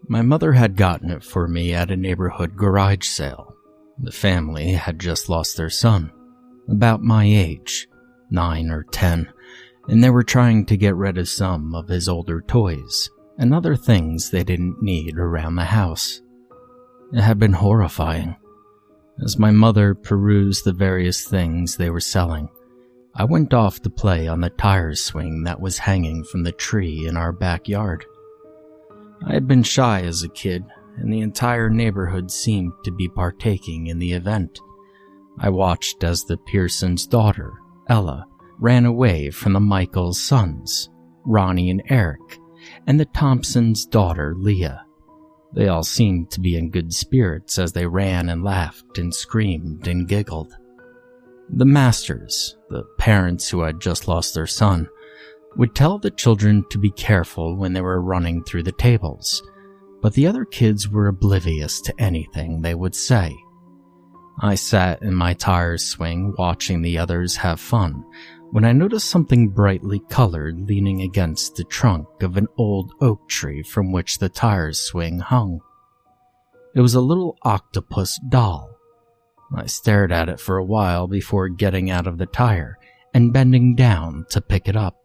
My mother had gotten it for me at a neighborhood garage sale. The family had just lost their son, about my age, 9 or 10, and they were trying to get rid of some of his older toys and other things they didn't need around the house. It had been horrifying. As my mother perused the various things they were selling, I went off to play on the tire swing that was hanging from the tree in our backyard. I had been shy as a kid, and the entire neighborhood seemed to be partaking in the event. I watched as the Pearson's daughter, Ella, ran away from the Michaels' sons, Ronnie and Eric, and the Thompsons' daughter, Leah. They all seemed to be in good spirits as they ran and laughed and screamed and giggled. The masters, the parents who had just lost their son, would tell the children to be careful when they were running through the tables, but the other kids were oblivious to anything they would say. I sat in my tire swing watching the others have fun when I noticed something brightly colored leaning against the trunk of an old oak tree from which the tire swing hung. It was a little octopus doll. I stared at it for a while before getting out of the tire and bending down to pick it up.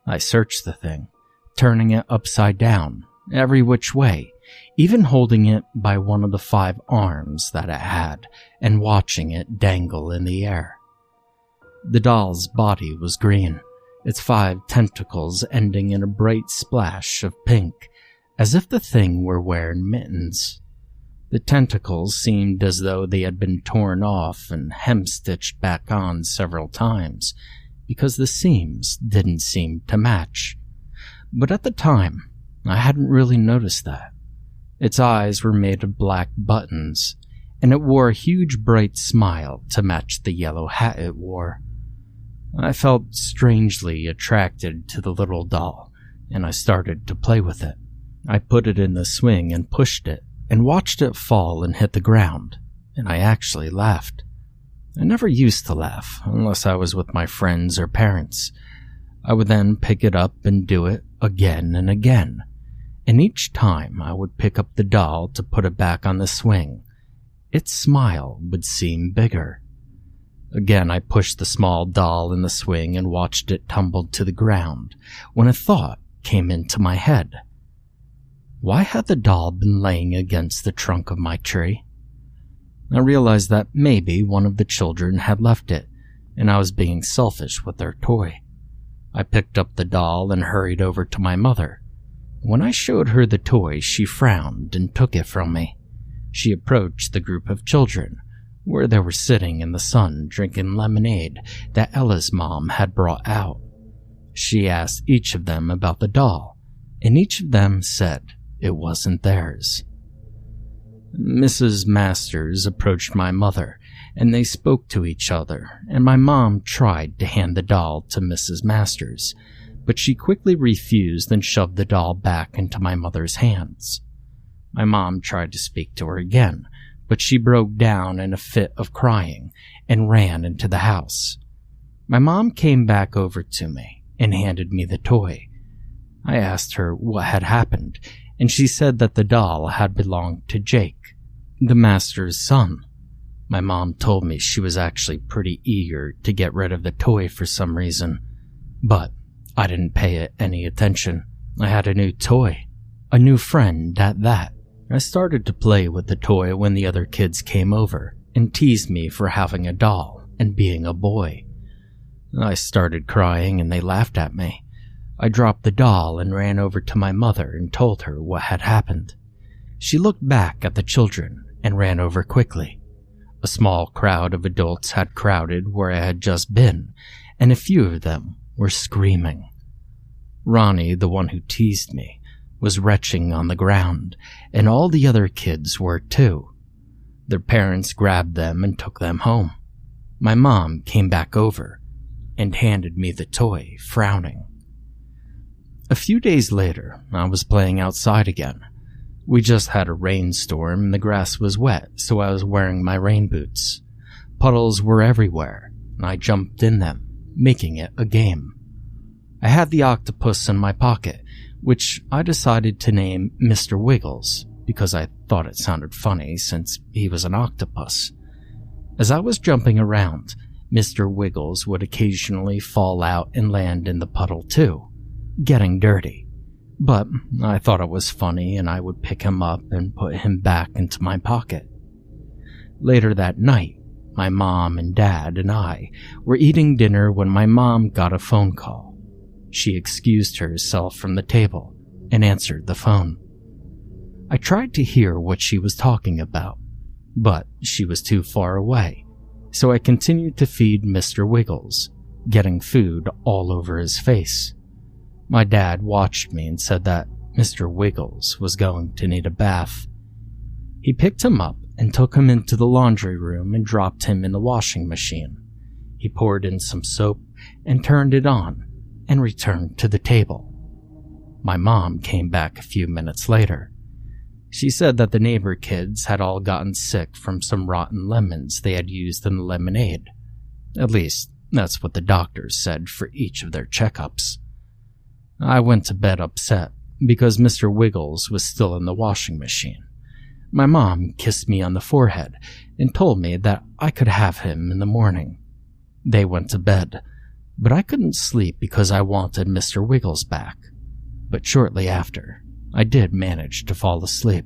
I searched the thing, turning it upside down, every which way, even holding it by one of the 5 arms that it had and watching it dangle in the air. The doll's body was green, its 5 tentacles ending in a bright splash of pink, as if the thing were wearing mittens. The tentacles seemed as though they had been torn off and hem-stitched back on several times, because the seams didn't seem to match. But at the time, I hadn't really noticed that. Its eyes were made of black buttons, and it wore a huge bright smile to match the yellow hat it wore. I felt strangely attracted to the little doll, and I started to play with it. I put it in the swing and pushed it, and watched it fall and hit the ground, and I actually laughed. I never used to laugh, unless I was with my friends or parents. I would then pick it up and do it again and again, and each time I would pick up the doll to put it back on the swing, its smile would seem bigger. Again I pushed the small doll in the swing and watched it tumble to the ground, when a thought came into my head. Why had the doll been laying against the trunk of my tree? I realized that maybe one of the children had left it, and I was being selfish with their toy. I picked up the doll and hurried over to my mother. When I showed her the toy, she frowned and took it from me. She approached the group of children, where they were sitting in the sun drinking lemonade that Ella's mom had brought out. She asked each of them about the doll, and each of them said it wasn't theirs. Mrs. Masters approached my mother, and they spoke to each other, and my mom tried to hand the doll to Mrs. Masters, but she quickly refused and shoved the doll back into my mother's hands. My mom tried to speak to her again, but she broke down in a fit of crying and ran into the house. My mom came back over to me and handed me the toy. I asked her what had happened, and she said that the doll had belonged to Jake, the master's son. My mom told me she was actually pretty eager to get rid of the toy for some reason, but I didn't pay it any attention. I had a new toy, a new friend at that. I started to play with the toy when the other kids came over and teased me for having a doll and being a boy. I started crying and they laughed at me. I dropped the doll and ran over to my mother and told her what had happened. She looked back at the children and ran over quickly. A small crowd of adults had crowded where I had just been, and a few of them were screaming. Ronnie, the one who teased me, was retching on the ground, and all the other kids were too. Their parents grabbed them and took them home. My mom came back over and handed me the toy, frowning. A few days later, I was playing outside again. We just had a rainstorm and the grass was wet, so I was wearing my rain boots. Puddles were everywhere, and I jumped in them, making it a game. I had the octopus in my pocket, which I decided to name Mr. Wiggles because I thought it sounded funny since he was an octopus. As I was jumping around, Mr. Wiggles would occasionally fall out and land in the puddle too, getting dirty. But I thought it was funny and I would pick him up and put him back into my pocket. Later that night, my mom and dad and I were eating dinner when my mom got a phone call. She excused herself from the table and answered the phone. I tried to hear what she was talking about, but she was too far away, so I continued to feed Mr. Wiggles, getting food all over his face. My dad watched me and said that Mr. Wiggles was going to need a bath. He picked him up and took him into the laundry room and dropped him in the washing machine. He poured in some soap and turned it on and returned to the table. My mom came back a few minutes later. She said that the neighbor kids had all gotten sick from some rotten lemons they had used in the lemonade. At least, that's what the doctors said for each of their checkups. I went to bed upset because Mr. Wiggles was still in the washing machine. My mom kissed me on the forehead and told me that I could have him in the morning. They went to bed, but I couldn't sleep because I wanted Mr. Wiggles back. But shortly after, I did manage to fall asleep.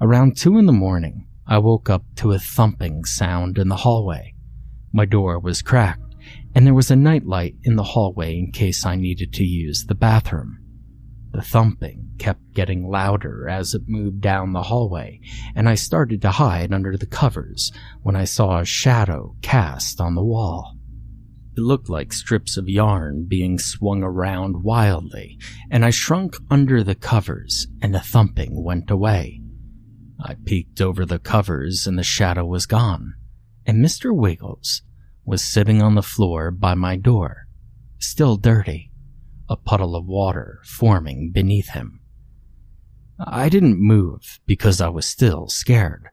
Around 2 a.m, I woke up to a thumping sound in the hallway. My door was cracked, and there was a nightlight in the hallway in case I needed to use the bathroom. The thumping kept getting louder as it moved down the hallway, and I started to hide under the covers when I saw a shadow cast on the wall. It looked like strips of yarn being swung around wildly, and I shrunk under the covers and the thumping went away. I peeked over the covers and the shadow was gone, and Mr. Wiggles was sitting on the floor by my door, still dirty, a puddle of water forming beneath him. I didn't move because I was still scared,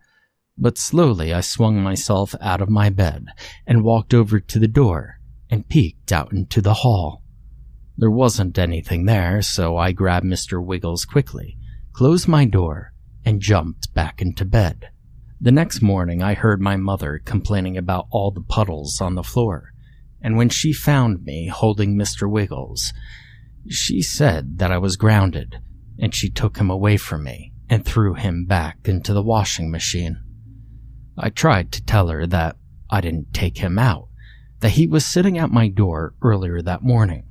but slowly I swung myself out of my bed and walked over to the door and peeked out into the hall. There wasn't anything there, so I grabbed Mr. Wiggles quickly, closed my door, and jumped back into bed. The next morning, I heard my mother complaining about all the puddles on the floor, and when she found me holding Mr. Wiggles, she said that I was grounded, and she took him away from me and threw him back into the washing machine. I tried to tell her that I didn't take him out, that he was sitting at my door earlier that morning,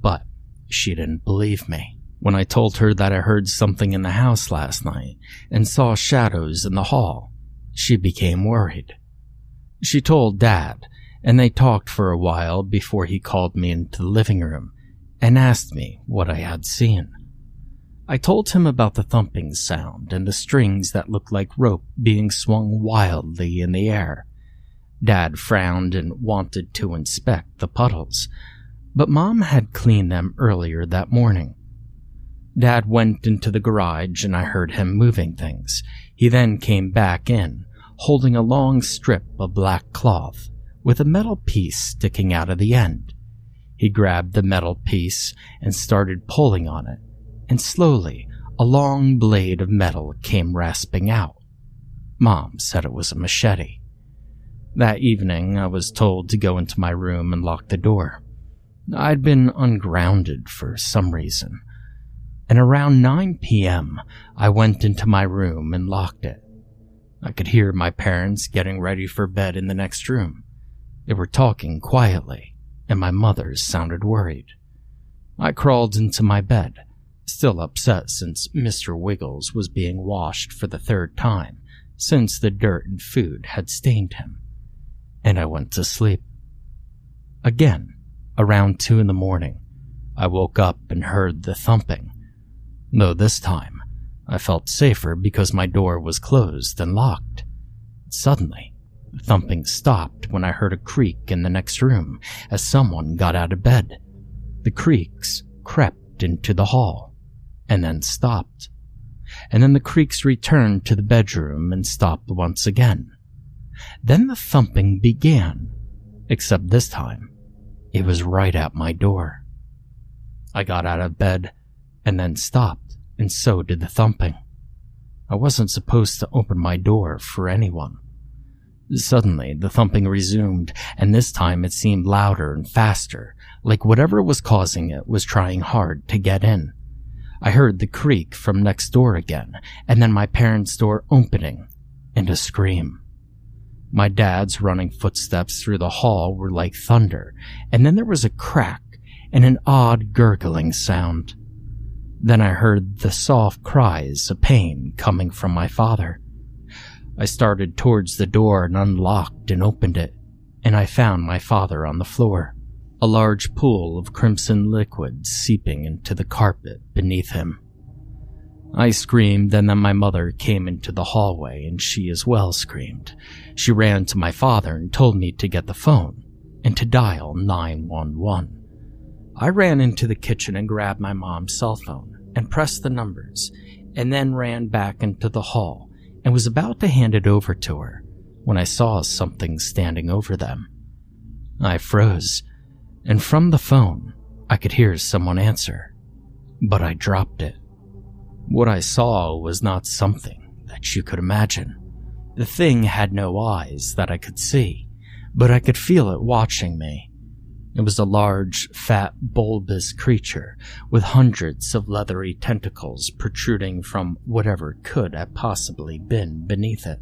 but she didn't believe me. When I told her that I heard something in the house last night and saw shadows in the hall, she became worried. She told Dad, and they talked for a while before he called me into the living room and asked me what I had seen. I told him about the thumping sound and the strings that looked like rope being swung wildly in the air. Dad frowned and wanted to inspect the puddles, but Mom had cleaned them earlier that morning. Dad went into the garage and I heard him moving things. He then came back in, holding a long strip of black cloth with a metal piece sticking out of the end. He grabbed the metal piece and started pulling on it, and slowly a long blade of metal came rasping out. Mom said it was a machete. That evening, I was told to go into my room and lock the door. I'd been ungrounded for some reason, and around 9 p.m., I went into my room and locked it. I could hear my parents getting ready for bed in the next room. They were talking quietly, and my mother sounded worried. I crawled into my bed, still upset since Mr. Wiggles was being washed for the 3rd time since the dirt and food had stained him, and I went to sleep. Again, around 2 a.m, I woke up and heard the thumping, though this time I felt safer because my door was closed and locked. Suddenly, the thumping stopped when I heard a creak in the next room as someone got out of bed. The creaks crept into the hall, and then stopped. And then the creaks returned to the bedroom and stopped once again. Then the thumping began, except this time, it was right at my door. I got out of bed, and then stopped, and so did the thumping. I wasn't supposed to open my door for anyone. Suddenly, the thumping resumed, and this time it seemed louder and faster, like whatever was causing it was trying hard to get in. I heard the creak from next door again, and then my parents' door opening, and a scream. My dad's running footsteps through the hall were like thunder, and then there was a crack and an odd gurgling sound. Then I heard the soft cries of pain coming from my father. I started towards the door and unlocked and opened it, and I found my father on the floor, a large pool of crimson liquid seeping into the carpet beneath him. I screamed, and then my mother came into the hallway, and she as well screamed. She ran to my father and told me to get the phone and to dial 911. I ran into the kitchen and grabbed my mom's cell phone and pressed the numbers, and then ran back into the hall and was about to hand it over to her when I saw something standing over them. I froze, and from the phone, I could hear someone answer, but I dropped it. What I saw was not something that you could imagine. The thing had no eyes that I could see, but I could feel it watching me. It was a large, fat, bulbous creature with hundreds of leathery tentacles protruding from whatever could have possibly been beneath it.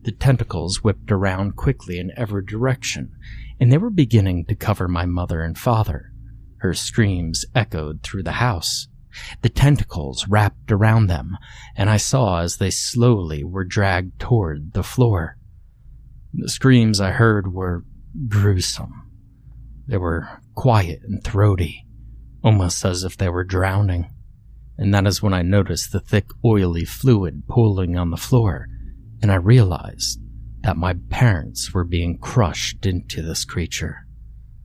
The tentacles whipped around quickly in every direction, and they were beginning to cover my mother and father. Her screams echoed through the house. The tentacles wrapped around them, and I saw as they slowly were dragged toward the floor. The screams I heard were gruesome. They were quiet and throaty, almost as if they were drowning. And that is when I noticed the thick, oily fluid pooling on the floor, and I realized that my parents were being crushed into this creature,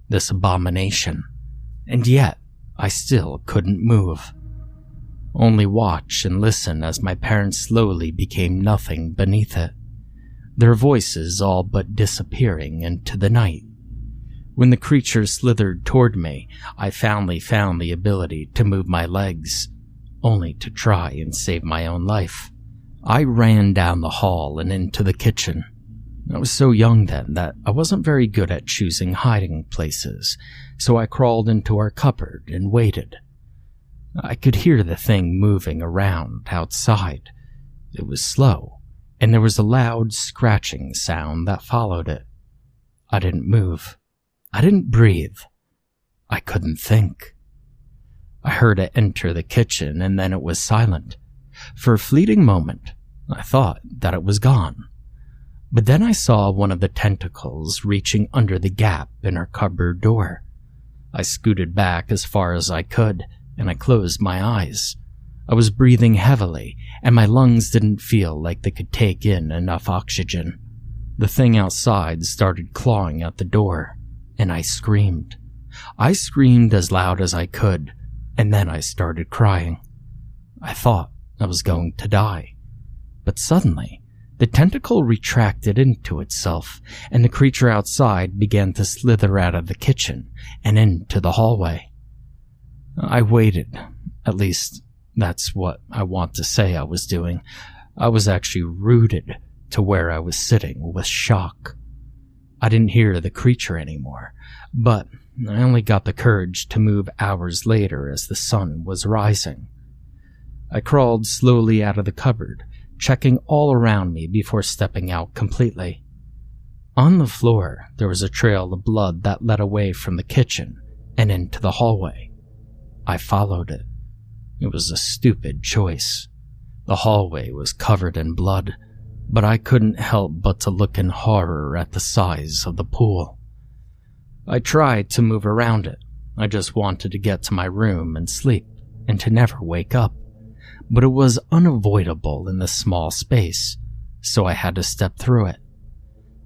this abomination, and yet I still couldn't move. Only watch and listen as my parents slowly became nothing beneath it, their voices all but disappearing into the night. When the creature slithered toward me, I finally found the ability to move my legs, only to try and save my own life. I ran down the hall and into the kitchen. I was so young then that I wasn't very good at choosing hiding places, so I crawled into our cupboard and waited. I could hear the thing moving around outside. It was slow, and there was a loud scratching sound that followed it. I didn't move. I didn't breathe. I couldn't think. I heard it enter the kitchen, and then it was silent. For a fleeting moment, I thought that it was gone. But then I saw one of the tentacles reaching under the gap in our cupboard door. I scooted back as far as I could, and I closed my eyes. I was breathing heavily, and my lungs didn't feel like they could take in enough oxygen. The thing outside started clawing at the door, and I screamed. I screamed as loud as I could, and then I started crying. I thought I was going to die. But suddenly, the tentacle retracted into itself, and the creature outside began to slither out of the kitchen and into the hallway. I waited. At least, that's what I want to say I was doing. I was actually rooted to where I was sitting with shock. I didn't hear the creature anymore, but I only got the courage to move hours later as the sun was rising. I crawled slowly out of the cupboard, checking all around me before stepping out completely. On the floor, there was a trail of blood that led away from the kitchen and into the hallway. I followed it. It was a stupid choice. The hallway was covered in blood, but I couldn't help but to look in horror at the size of the pool. I tried to move around it. I just wanted to get to my room and sleep, and to never wake up. But it was unavoidable in this small space, so I had to step through it.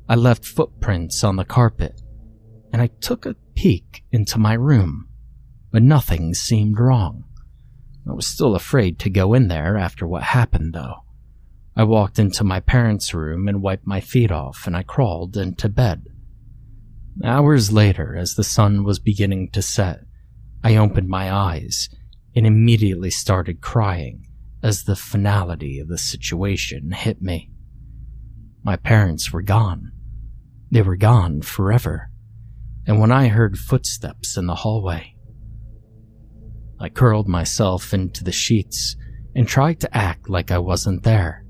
I left footprints on the carpet, and I took a peek into my room, but nothing seemed wrong. I was still afraid to go in there after what happened, though. I walked into my parents' room and wiped my feet off, and I crawled into bed. Hours later, as the sun was beginning to set, I opened my eyes, and immediately started crying as the finality of the situation hit me. My parents were gone. They were gone forever. And when I heard footsteps in the hallway, I curled myself into the sheets and tried to act like I wasn't there.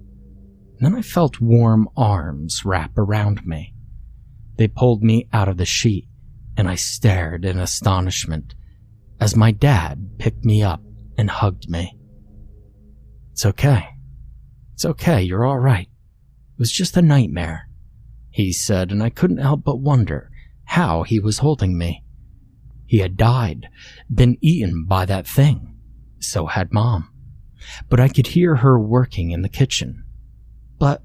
And then I felt warm arms wrap around me. They pulled me out of the sheet, and I stared in astonishment as my dad picked me up and hugged me. "It's okay. It's okay, you're all right. It was just a nightmare," he said, and I couldn't help but wonder how he was holding me. He had died, been eaten by that thing. So had Mom. But I could hear her working in the kitchen. But,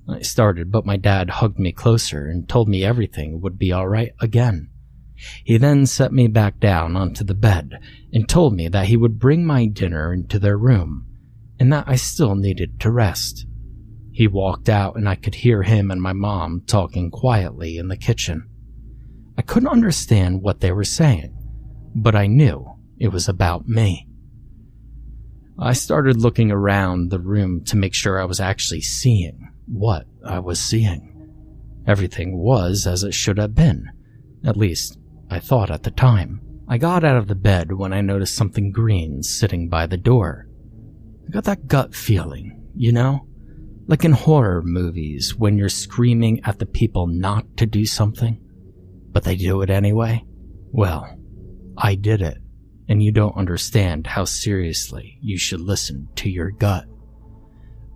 I started, but my dad hugged me closer and told me everything would be all right again. He then set me back down onto the bed and told me that he would bring my dinner into their room and that I still needed to rest. He walked out and I could hear him and my mom talking quietly in the kitchen. I couldn't understand what they were saying, but I knew it was about me. I started looking around the room to make sure I was actually seeing what I was seeing. Everything was as it should have been. At least, I thought at the time. I got out of the bed when I noticed something green sitting by the door. I got that gut feeling, you know? Like in horror movies when you're screaming at the people not to do something, but they do it anyway. Well, I did it, and you don't understand how seriously you should listen to your gut.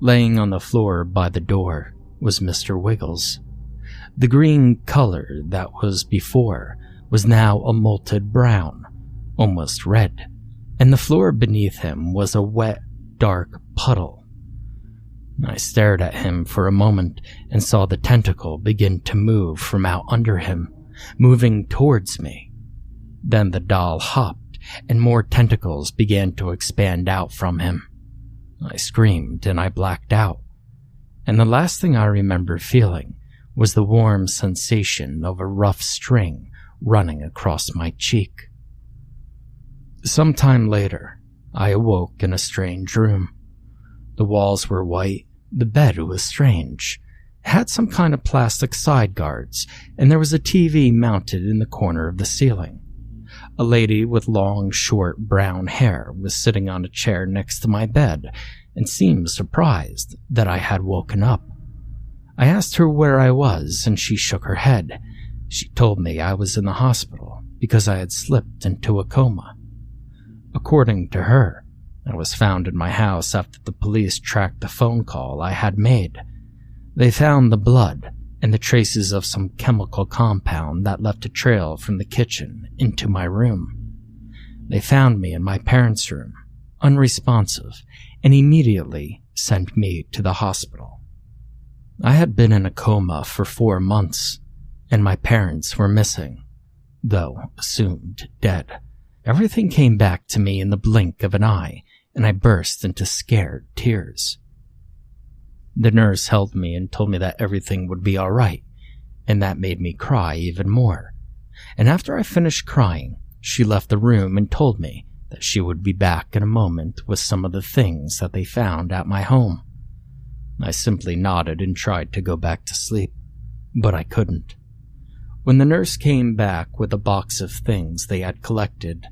Laying on the floor by the door was Mr. Wiggles. The green color that was before was now a molted brown, almost red, and the floor beneath him was a wet, dark puddle. I stared at him for a moment and saw the tentacle begin to move from out under him, moving towards me. Then the doll hopped, and more tentacles began to expand out from him. I screamed and I blacked out, and the last thing I remember feeling was the warm sensation of a rough string running across my cheek. Sometime later, I awoke in a strange room. The walls were white, the bed was strange. It had some kind of plastic side guards, and there was a TV mounted in the corner of the ceiling. A lady with long, short, brown hair was sitting on a chair next to my bed and seemed surprised that I had woken up. I asked her where I was, and she shook her head. She told me I was in the hospital because I had slipped into a coma. According to her, I was found in my house after the police tracked the phone call I had made. They found the blood and the traces of some chemical compound that left a trail from the kitchen into my room. They found me in my parents' room, unresponsive, and immediately sent me to the hospital. I had been in a coma for 4 months, and my parents were missing, though assumed dead. Everything came back to me in the blink of an eye, and I burst into scared tears. The nurse held me and told me that everything would be all right, and that made me cry even more. And after I finished crying, she left the room and told me that she would be back in a moment with some of the things that they found at my home. I simply nodded and tried to go back to sleep, but I couldn't. When the nurse came back with a box of things they had collected,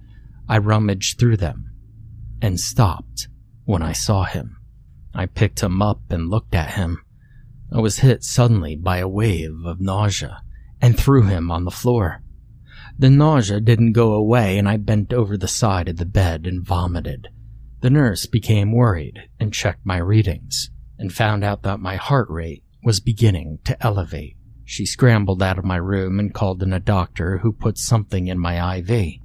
I rummaged through them and stopped when I saw him. I picked him up and looked at him. I was hit suddenly by a wave of nausea and threw him on the floor. The nausea didn't go away, and I bent over the side of the bed and vomited. The nurse became worried and checked my readings and found out that my heart rate was beginning to elevate. She scrambled out of my room and called in a doctor who put something in my IV.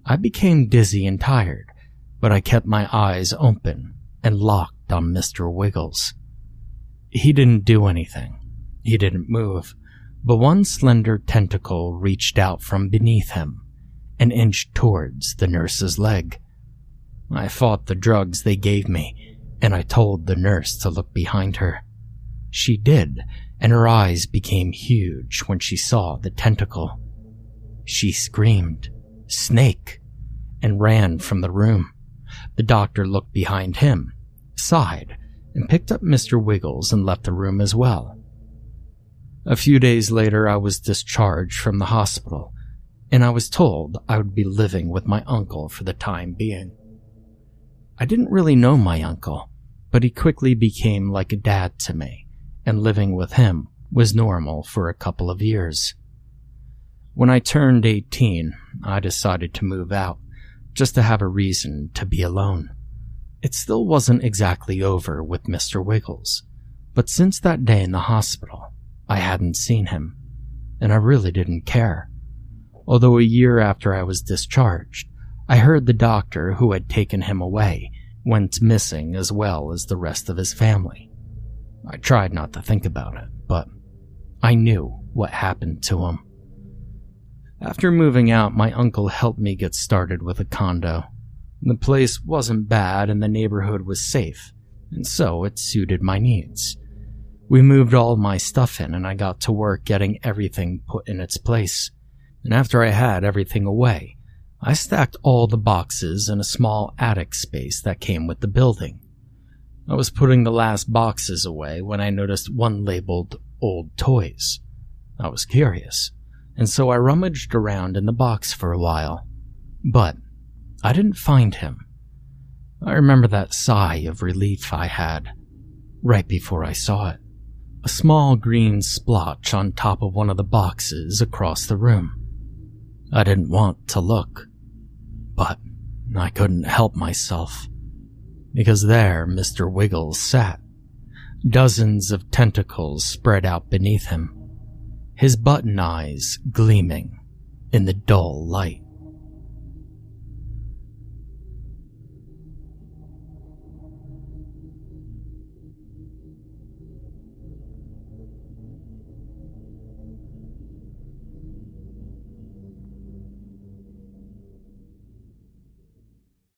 I became dizzy and tired, but I kept my eyes open and locked on Mr. Wiggles. He didn't do anything. He didn't move, but one slender tentacle reached out from beneath him and inched towards the nurse's leg. I fought the drugs they gave me, and I told the nurse to look behind her. She did, and her eyes became huge when she saw the tentacle. She screamed, "Snake!" and ran from the room. The doctor looked behind him, sighed, and picked up Mr. Wiggles and left the room as well. A few days later, I was discharged from the hospital, and I was told I would be living with my uncle for the time being. I didn't really know my uncle, but he quickly became like a dad to me, and living with him was normal for a couple of years. When I turned 18, I decided to move out, just to have a reason to be alone. It still wasn't exactly over with Mr. Wiggles, but since that day in the hospital, I hadn't seen him, and I really didn't care. Although a year after I was discharged, I heard the doctor who had taken him away went missing as well as the rest of his family. I tried not to think about it, but I knew what happened to him. After moving out, my uncle helped me get started with a condo. The place wasn't bad and the neighborhood was safe, and so it suited my needs. We moved all my stuff in and I got to work getting everything put in its place. And after I had everything away, I stacked all the boxes in a small attic space that came with the building. I was putting the last boxes away when I noticed one labeled Old Toys. I was curious, and so I rummaged around in the box for a while. But I didn't find him. I remember that sigh of relief I had right before I saw it. A small green splotch on top of one of the boxes across the room. I didn't want to look, but I couldn't help myself, because there Mr. Wiggles sat, dozens of tentacles spread out beneath him, his button eyes gleaming in the dull light.